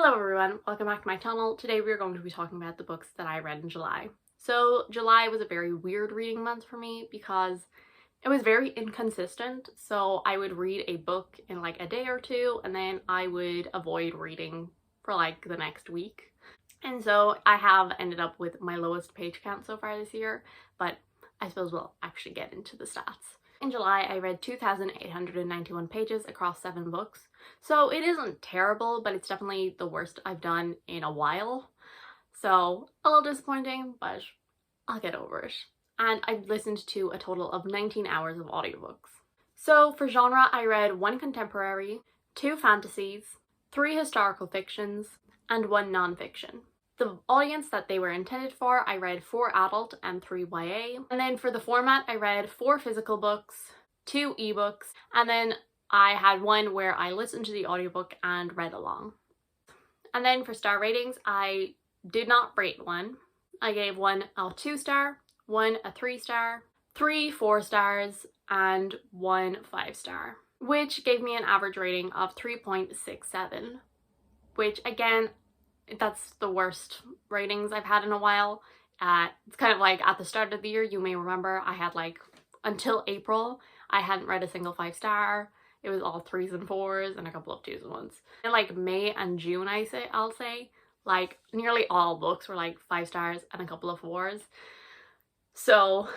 Hello everyone, welcome back to my channel. Today we are going to be talking about the books that I read in July. So July was a very weird reading month for me because it was very inconsistent. So I would read a book in like a day or two and then I would avoid reading for like the next week. And so I have ended up with my lowest page count so far this year, but I suppose we'll actually get into the stats. In July, I read 2,891 pages across 7 books. So it isn't terrible, but it's definitely the worst I've done in a while. So a little disappointing, but I'll get over it. And I've listened to a total of 19 hours of audiobooks. So for genre, I read 1 contemporary, 2 fantasies, 3 historical fictions, and 1 non-fiction. The audience that they were intended for, I read 4 adult and 3 YA. And then for the format, I read 4 physical books, 2 ebooks, and then I had one where I listened to the audiobook and read along. And then for star ratings, I did not rate one. I gave one a 2-star, one a 3-star, 3 4-stars, and 1 5-star, which gave me an average rating of 3.67, which again, that's the worst ratings I've had in a while. It's kind of like at the start of the year, you may remember I had like until April, I hadn't read a single 5-star. It was all 3s and 4s and a couple of 2s and 1s. In like May and June, I'll say, like nearly all books were like 5 stars and a couple of 4s. So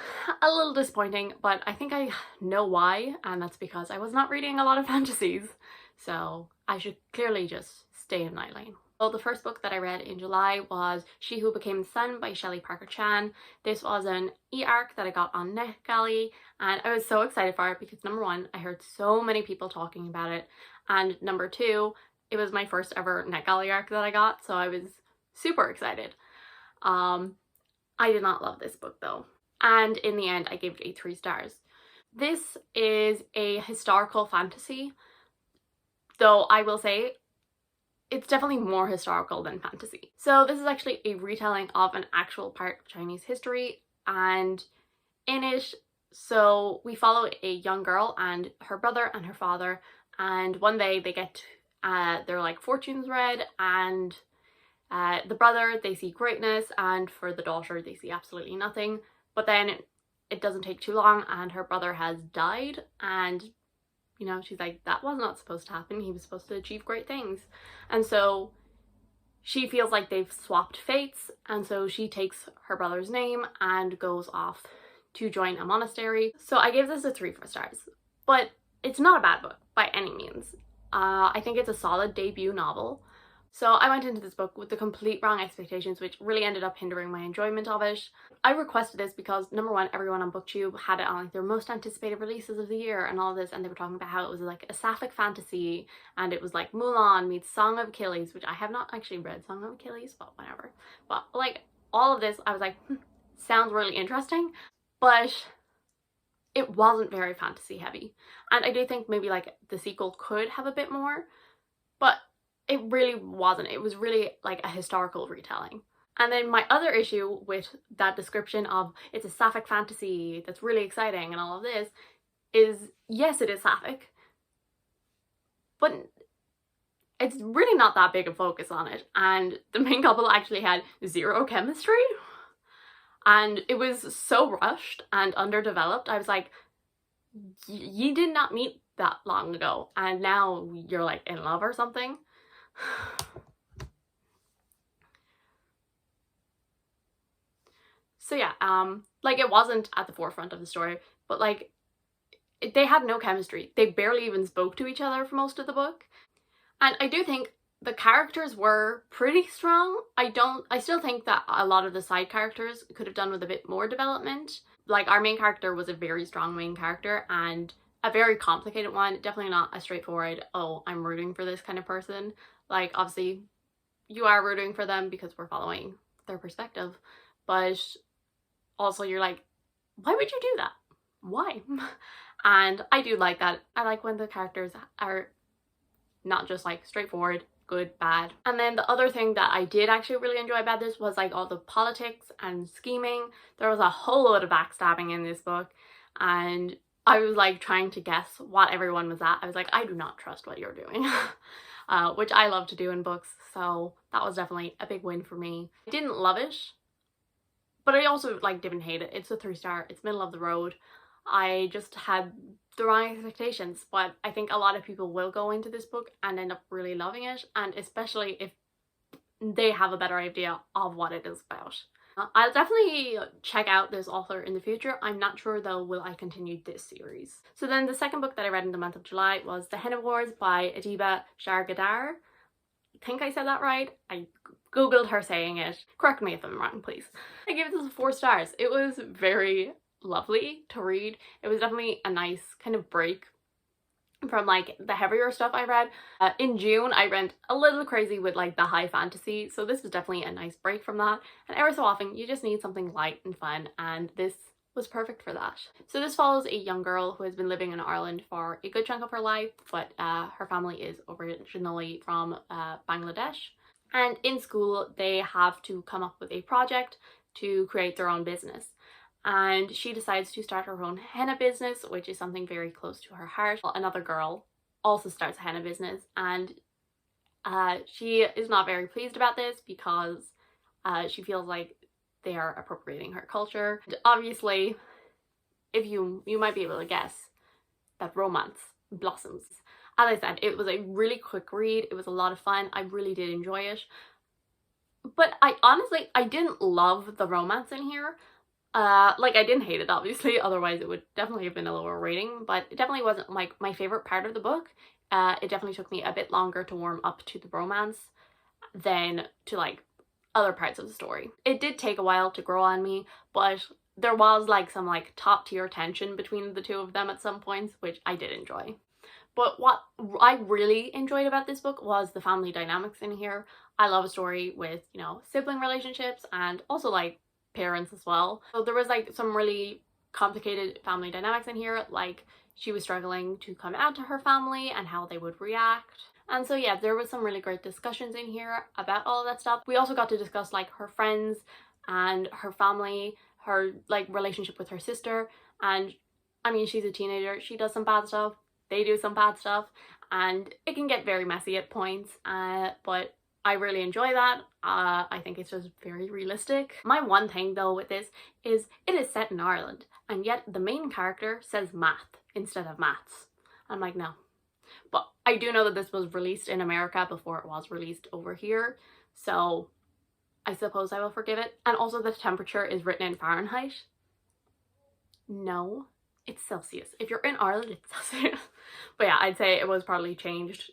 a little disappointing, but I think I know why, and that's because I was not reading a lot of fantasies. So I should clearly just stay in my lane. So the first book that I read in July was She Who Became the Sun by Shelley Parker Chan. This was an e-arc that I got on NetGalley and I was so excited for it because number 1, I heard so many people talking about it, and number 2, it was my first ever NetGalley arc that I got, so I was super excited. I did not love this book though, and in the end I gave it a 3 stars. This is a historical fantasy, though I will say it's definitely more historical than fantasy. So this is actually a retelling of an actual part of Chinese history, and in it, so we follow a young girl and her brother and her father, and one day they get their like fortunes read, and the brother, they see greatness, and for the daughter they see absolutely nothing. But then it doesn't take too long and her brother has died, and you know, she's like, that was not supposed to happen. He was supposed to achieve great things. And so she feels like they've swapped fates. And so she takes her brother's name and goes off to join a monastery. So I gave this a 3 stars, but it's not a bad book by any means. I think it's a solid debut novel. So I went into this book with the complete wrong expectations, which really ended up hindering my enjoyment of it. I requested this because number 1, everyone on BookTube had it on like their most anticipated releases of the year and all this, and they were talking about how it was like a sapphic fantasy and it was like Mulan meets Song of Achilles, which I have not actually read Song of Achilles, but whatever. But like all of this, I was like, sounds really interesting, but it wasn't very fantasy heavy. And I do think maybe like the sequel could have a bit more, but it really wasn't. It was really like a historical retelling. And then my other issue with that description of it's a sapphic fantasy that's really exciting and all of this is, yes, it is sapphic, but it's really not that big a focus on it. And the main couple actually had 0 chemistry. And it was so rushed and underdeveloped. I was like, you did not meet that long ago and now you're like in love or something. So yeah, like it wasn't at the forefront of the story, but like they had no chemistry. They barely even spoke to each other for most of the book. And I do think the characters were pretty strong. I still think that a lot of the side characters could have done with a bit more development. Like our main character was a very strong main character and a very complicated one, definitely not a straightforward, oh, I'm rooting for this kind of person. Like obviously you are rooting for them because we're following their perspective, but also you're like, why would you do that? Why? And I do like that. I like when the characters are not just like straightforward, good, bad. And then the other thing that I did actually really enjoy about this was like all the politics and scheming. There was a whole load of backstabbing in this book, and I was like trying to guess what everyone was at. I was like, I do not trust what you're doing. which I love to do in books, so that was definitely a big win for me. I didn't love it, but I also like didn't hate it. It's a 3-star, it's middle of the road. I just had the wrong expectations, but I think a lot of people will go into this book and end up really loving it, and especially if they have a better idea of what it is about. I'll definitely check out this author in the future. I'm not sure though will I continue this series. So then the second book that I read in the month of July was The Hen Awards by Adiba Shargadar. I think I said that right. I googled her saying it. Correct me if I'm wrong, please. I gave this 4 stars. It was very lovely to read. It was definitely a nice kind of break from like the heavier stuff I read. In June I went a little crazy with like the high fantasy, so this was definitely a nice break from that, and ever so often you just need something light and fun, and this was perfect for that. So this follows a young girl who has been living in Ireland for a good chunk of her life, but her family is originally from Bangladesh, and in school they have to come up with a project to create their own business. And she decides to start her own henna business, which is something very close to her heart. Another girl also starts a henna business, and she is not very pleased about this because she feels like they are appropriating her culture. And obviously, if you might be able to guess that romance blossoms. As I said, it was a really quick read. It was a lot of fun. I really did enjoy it. But I didn't love the romance in here. Like I didn't hate it obviously, otherwise it would definitely have been a lower rating, but it definitely wasn't like my favorite part of the book. It definitely took me a bit longer to warm up to the romance than to like other parts of the story. It did take a while to grow on me, but there was like some like top tier tension between the two of them at some points, which I did enjoy. But what I really enjoyed about this book was the family dynamics in here. I love a story with, you know, sibling relationships and also like parents as well. So there was like some really complicated family dynamics in here, like she was struggling to come out to her family and how they would react. And so yeah, there was some really great discussions in here about all of that stuff. We also got to discuss like her friends and her family, her like relationship with her sister, and I mean she's a teenager, she does some bad stuff, they do some bad stuff, and it can get very messy at points, but I really enjoy that. I think it's just very realistic. My one thing though with this is it is set in Ireland, and yet the main character says math instead of maths. I'm like, no. But I do know that this was released in America before it was released over here, so I suppose I will forgive it. And also the temperature is written in Fahrenheit. No, it's Celsius. If you're in Ireland, it's Celsius. But yeah, I'd say it was probably changed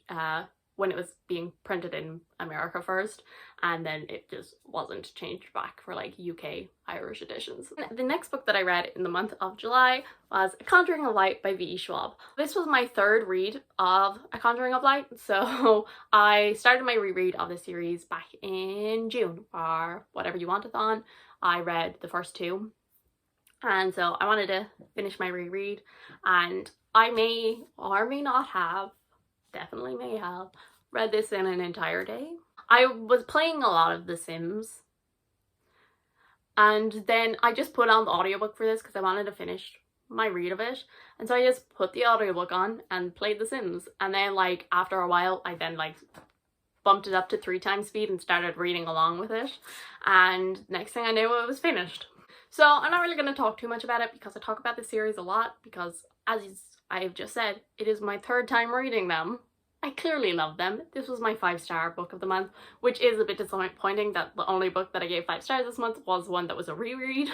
when it was being printed in America first, and then it just wasn't changed back for like UK Irish editions. The next book that I read in the month of July was A Conjuring of Light by V.E. Schwab. This was my third read of A Conjuring of Light, so I started my reread of the series back in June for Whatever You Want-a-thon. I read the first 2, and so I wanted to finish my reread, and I may or may not have, definitely may have, read this in an entire day. I was playing a lot of The Sims, and then I just put on the audiobook for this because I wanted to finish my read of it, and so I just put the audiobook on and played The Sims, and then like after a while I then like bumped it up to 3 times speed and started reading along with it, and next thing I knew it was finished. So I'm not really going to talk too much about it because I talk about the series a lot, because as I've just said, it is my 3rd time reading them. I clearly love them. This was my 5-star book of the month, which is a bit disappointing that the only book that I gave 5 stars this month was one that was a reread.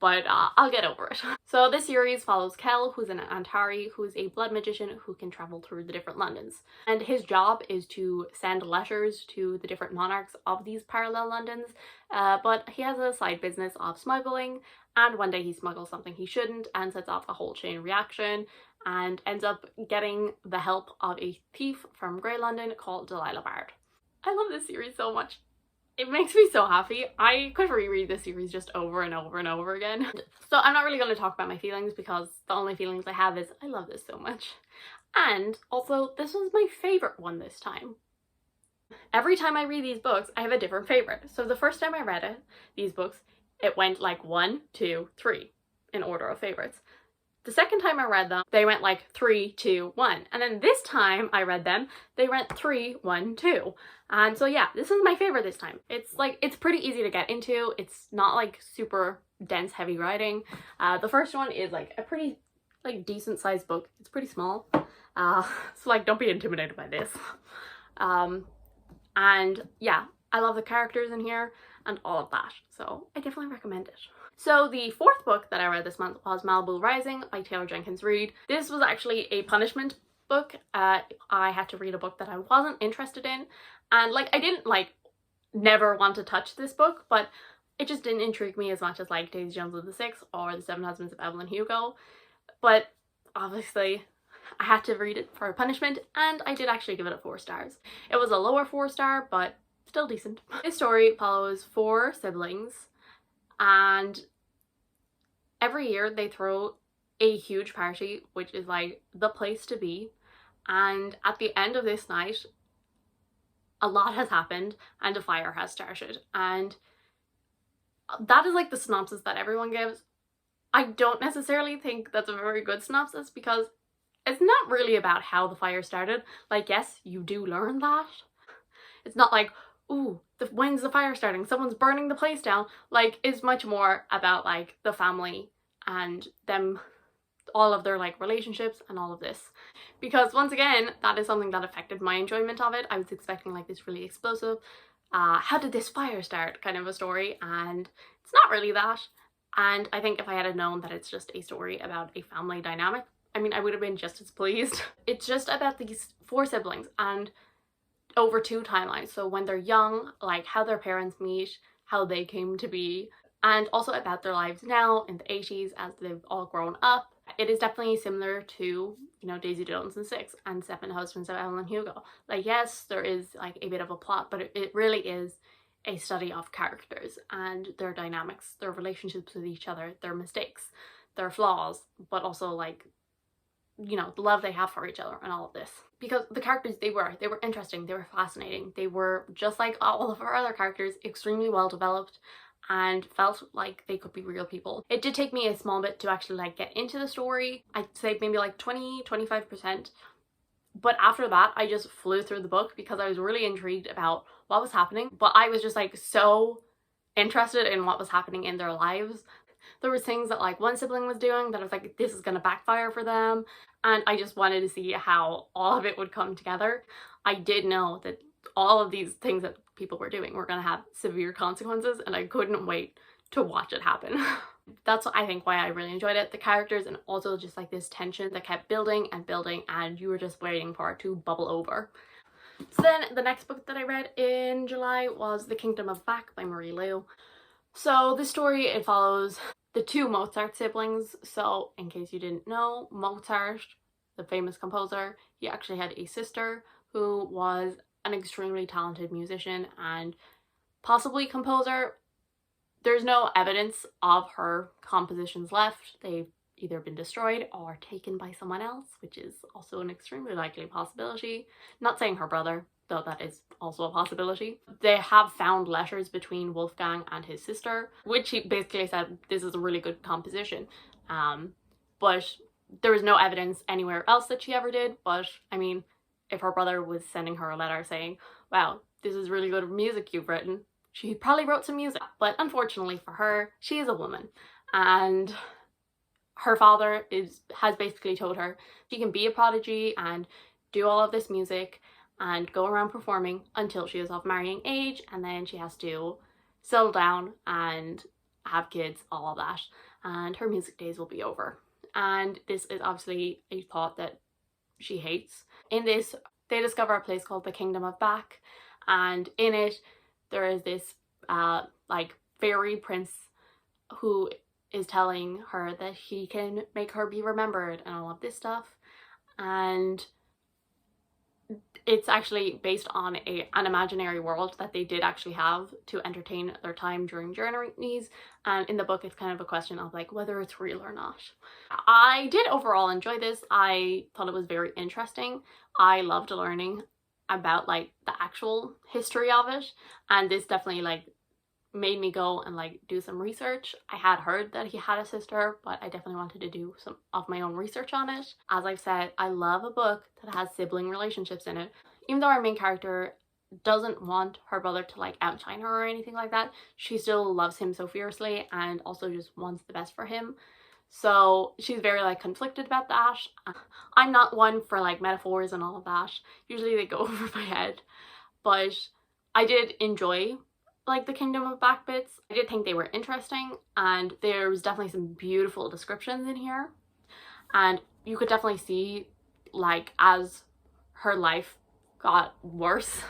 But I'll get over it. So this series follows Kel, who's an Antari, who's a blood magician who can travel through the different Londons. And his job is to send letters to the different monarchs of these parallel Londons, but he has a side business of smuggling, and one day he smuggles something he shouldn't and sets off a whole chain reaction and ends up getting the help of a thief from Grey London called Delilah Bard. I love this series so much. It makes me so happy. I could reread this series just over and over and over again. So I'm not really going to talk about my feelings because the only feelings I have is I love this so much. And also, this was my favorite one this time. Every time I read these books, I have a different favorite. So the first time I read these books, it went like 1, 2, 3 in order of favorites. The second time I read them, they went like 3, 2, 1. And then this time I read them, they went 3, 1, 2. And so yeah, this is my favorite this time. It's like, it's pretty easy to get into. It's not like super dense, heavy writing. The first one is like a pretty like decent sized book. It's pretty small. So like, don't be intimidated by this. And yeah, I love the characters in here and all of that. So I definitely recommend it. So the fourth book that I read this month was Malibu Rising by Taylor Jenkins Reid. This was actually a punishment book. I had to read a book that I wasn't interested in, and like I didn't like never want to touch this book, but it just didn't intrigue me as much as like Daisy Jones and the Six or The Seven Husbands of Evelyn Hugo. But obviously I had to read it for punishment, and I did actually give it a 4 stars. It was a lower 4-star, but still decent. This story follows 4 siblings, and every year they throw a huge party, which is like the place to be. And at the end of this night, a lot has happened and a fire has started. And that is like the synopsis that everyone gives. I don't necessarily think that's a very good synopsis, because it's not really about how the fire started. Like, yes, you do learn that. It's not like, ooh, when's the fire starting? Someone's burning the place down. Like, it's much more about like the family and them, all of their like relationships and all of this. Because once again, that is something that affected my enjoyment of it. I was expecting like this really explosive, how did this fire start kind of a story, and it's not really that. And I think if I had known that it's just a story about a family dynamic, I mean, I would have been just as pleased. It's just about these 4 siblings and over 2 timelines. So when they're young, like how their parents meet, how they came to be, and also about their lives now in the 80s as they've all grown up. It is definitely similar to, you know, Daisy Jones and Six and Seven Husbands of Evelyn Hugo. Like, yes, there is like a bit of a plot, but it really is a study of characters and their dynamics, their relationships with each other, their mistakes, their flaws, but also like, you know, the love they have for each other and all of this. Because the characters, they were interesting, they were fascinating, they were just like all of our other characters, extremely well developed and felt like they could be real people. It did take me a small bit to actually like get into the story. I'd say maybe like 20-25%. But after that, I just flew through the book because I was really intrigued about what was happening. But I was just like so interested in what was happening in their lives. There was things that like one sibling was doing that I was like, this is gonna backfire for them. And I just wanted to see how all of it would come together. I did know that all of these things that people were doing were gonna have severe consequences, and I couldn't wait to watch it happen. That's, I think, why I really enjoyed it. The characters, and also just like this tension that kept building and building, and you were just waiting for it to bubble over. So then the next book that I read in July was The Kingdom of Back by Marie Lu. So this story, it follows the 2 Mozart siblings. So in case you didn't know, Mozart, the famous composer, he actually had a sister who was an extremely talented musician and possibly composer. There's no evidence of her compositions left. They've either been destroyed or taken by someone else, which is also an extremely likely possibility. Not saying her brother, though that is also a possibility. They have found letters between Wolfgang and his sister, which he basically said this is a really good composition. But there was no evidence anywhere else that she ever did. But I mean, if her brother was sending her a letter saying, wow, this is really good music you've written, she probably wrote some music. But unfortunately for her, she is a woman, and her father has basically told her she can be a prodigy and do all of this music and go around performing until she is of marrying age, and then she has to settle down and have kids, all of that, and her music days will be over. And this is obviously a thought that she hates. In this, they discover a place called the Kingdom of Back, and in it there is this like fairy prince who is telling her that he can make her be remembered and all of this stuff. And it's actually based on an imaginary world that they did actually have to entertain their time during journeys. And in the book, it's kind of a question of like whether it's real or not. I did overall enjoy this. I thought it was very interesting. I loved learning about like the actual history of it, and this definitely like made me go and like do some research. I had heard that he had a sister, but I definitely wanted to do some of my own research on it. As I've said, I love a book that has sibling relationships in it. Even though our main character doesn't want her brother to like outshine her or anything like that, she still loves him so fiercely and also just wants the best for him. So she's very like conflicted about that. I'm not one for like metaphors and all of that. Usually they go over my head. But I did enjoy like the Kingdom of Back bits. I did think they were interesting, and there was definitely some beautiful descriptions in here. And you could definitely see like as her life got worse,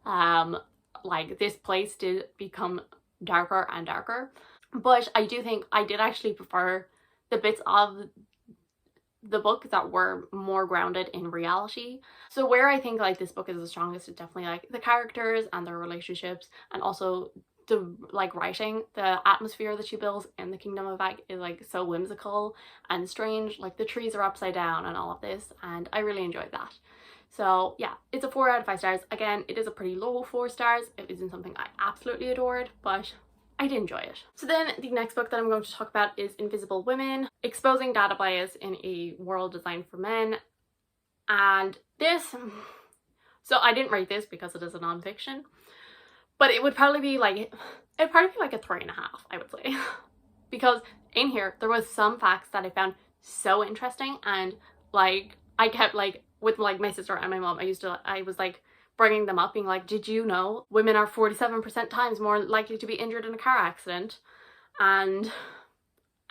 like this place did become darker and darker. But I do think I did actually prefer the bits of the book that were more grounded in reality. So where I think like this book is the strongest is definitely like the characters and their relationships, and also the like writing. The atmosphere that she builds in the Kingdom of Back is like so whimsical and strange. Like the trees are upside down and all of this, and I really enjoyed that. So yeah, it's a 4 out of 5 stars. Again, it is a pretty low 4 stars. It isn't something I absolutely adored, but I did enjoy it. So then the next book that I'm going to talk about is Invisible Women, Exposing Data Bias in a World Designed for Men. And this, so I didn't write this because it is a non-fiction, but it would probably be like, it'd probably be like a 3.5, I would say. Because in here, there was some facts that I found so interesting, and like, I kept like, with like my sister and my mom, I was like, bringing them up, being like, did you know women are 47% times more likely to be injured in a car accident? And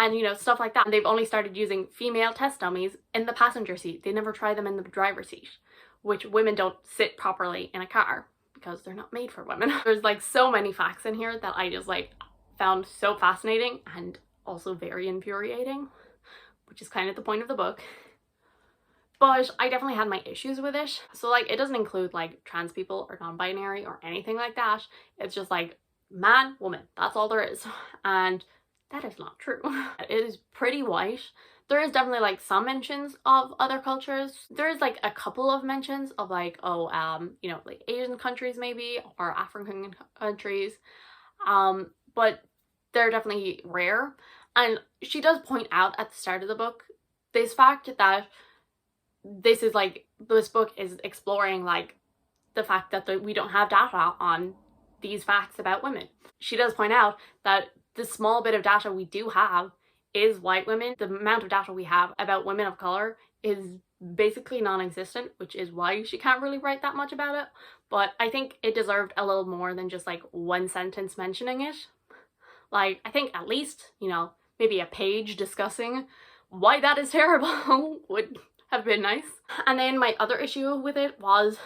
you know, stuff like that. And they've only started using female test dummies in the passenger seat. They never try them in the driver's seat, which women don't sit properly in a car because they're not made for women. There's like so many facts in here that I just like found so fascinating and also very infuriating, which is kind of the point of the book. But I definitely had my issues with it. So like, it doesn't include like trans people or non-binary or anything like that. It's just like man, woman, that's all there is. And that is not true. It is pretty white. There is definitely like some mentions of other cultures. There is like a couple of mentions of like, oh, you know, like Asian countries maybe, or African countries. But they're definitely rare. And she does point out at the start of the book this fact that this book is exploring like the fact that we don't have data on these facts about women. She does point out that the small bit of data we do have is white women. The amount of data we have about women of color is basically non-existent, which is why she can't really write that much about it. But I think it deserved a little more than just like one sentence mentioning it. Like, I think at least, you know, maybe a page discussing why that is terrible would have been nice. And then my other issue with it was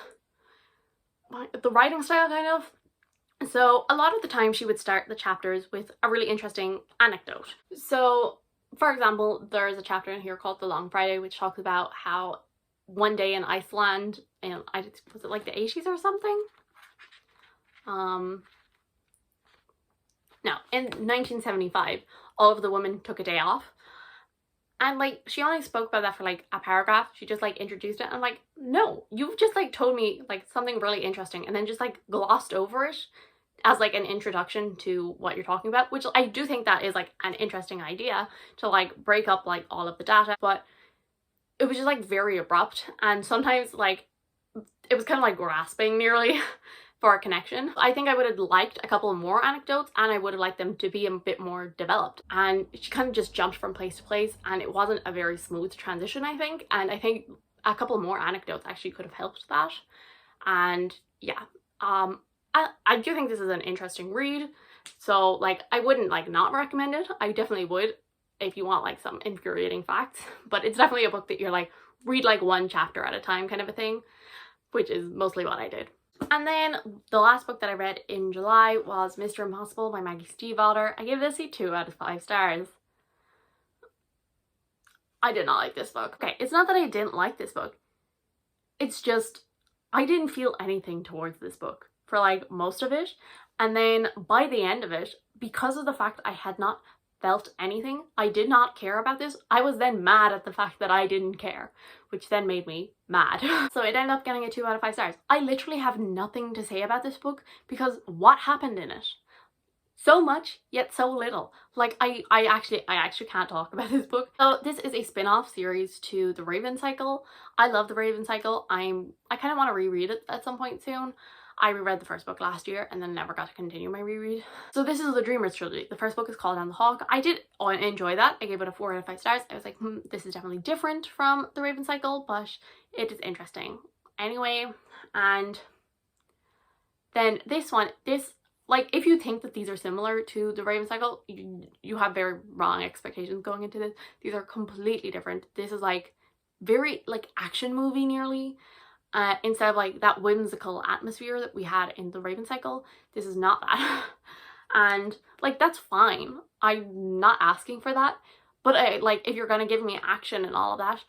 the writing style, kind of. So a lot of the time she would start the chapters with a really interesting anecdote. So for example, there is a chapter in here called The Long Friday, which talks about how one day in Iceland, and was it like the 80s or something? No, in 1975, all of the women took a day off. And like, she only spoke about that for like a paragraph. She just like introduced it. I'm like, no, you've just like told me like something really interesting and then just like glossed over it as like an introduction to what you're talking about, which I do think that is like an interesting idea to like break up like all of the data. But it was just like very abrupt, and sometimes like it was kind of like grasping nearly for a connection. I think I would have liked a couple more anecdotes, and I would have liked them to be a bit more developed. And she kind of just jumped from place to place, and it wasn't a very smooth transition, I think. And I think a couple more anecdotes actually could have helped that. And yeah, I do think this is an interesting read. So like, I wouldn't like not recommend it. I definitely would if you want like some infuriating facts. But it's definitely a book that you're like, read like one chapter at a time kind of a thing, which is mostly what I did. And then the last book that I read in July was Mr. Impossible by Maggie Stiefvater. I gave this a 2 out of 5 stars. I did not like this book. Okay, it's not that I didn't like this book. It's just, I didn't feel anything towards this book for like most of it. And then by the end of it, because of the fact I had not felt anything, I did not care about this, I was then mad at the fact that I didn't care, which then made me mad. So it ended up getting a 2 out of 5 stars. I literally have nothing to say about this book because what happened in it? so much yet so little. Like I actually can't talk about this book. So this is a spin-off series to the Raven Cycle. I love the Raven Cycle. I kind of want to reread it at some point soon. I reread the first book last year and then never got to continue my reread. So this is the Dreamers trilogy. The first book is called On the Hawk. I did enjoy that. I gave it a 4 out of 5 stars. I was like, this is definitely different from the Raven Cycle, but it is interesting. Anyway, and then this one, like, if you think that these are similar to the Raven Cycle, you have very wrong expectations going into this. These are completely different. This is like very like action movie nearly. Instead of like that whimsical atmosphere that we had in the Raven Cycle, this is not that. And like, that's fine. I'm not asking for that. But like, if you're gonna give me action and all of that,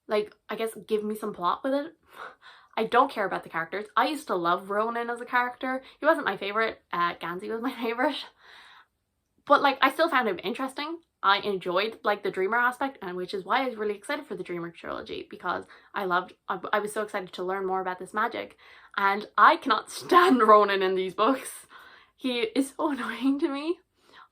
like, I guess give me some plot with it. I don't care about the characters. I used to love Ronan as a character. He wasn't my favorite. Gansey was my favorite. But like, I still found him interesting. I enjoyed like the dreamer aspect, and which is why I was really excited for the Dreamer trilogy, because I was so excited to learn more about this magic. And I cannot stand Ronan in these books. He is so annoying to me.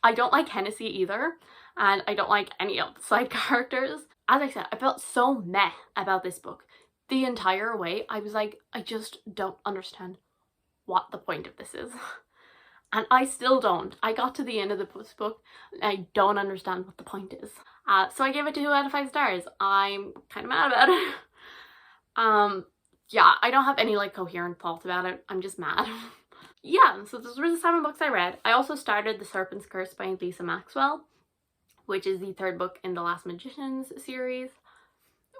I don't like Hennessy either, and I don't like any of the side characters. As I said, I felt so meh about this book. The entire way, I was like, I just don't understand what the point of this is. And I still don't. I got to the end of the book and I don't understand what the point is. So I gave it 2 out of 5 stars. I'm kind of mad about it. Yeah, I don't have any like coherent thoughts about it. I'm just mad. Yeah, so those were the 7 books I read. I also started The Serpent's Curse by Lisa Maxwell, which is the 3rd book in the Last Magicians series,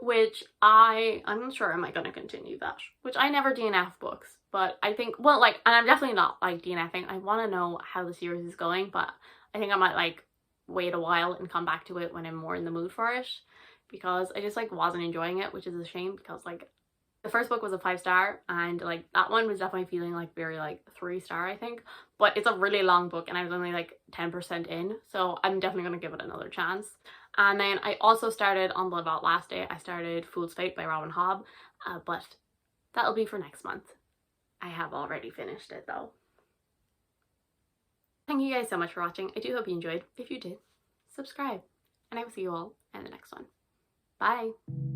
which I'm not sure am I going to continue that, which I never DNF books, but I think, well, like, and I'm definitely not like DNFing. I want to know how the series is going, but I think I might like wait a while and come back to it when I'm more in the mood for it, because I just like wasn't enjoying it, which is a shame, because like the first book was a 5-star and like that one was definitely feeling like very like 3-star, I think, but it's a really long book and I was only like 10% in, so I'm definitely going to give it another chance. And then I also started on the last day, I started Fool's Fate by Robin Hobb, but that'll be for next month. I have already finished it though. Thank you guys so much for watching. I do hope you enjoyed. If you did, subscribe, and I will see you all in the next one. Bye!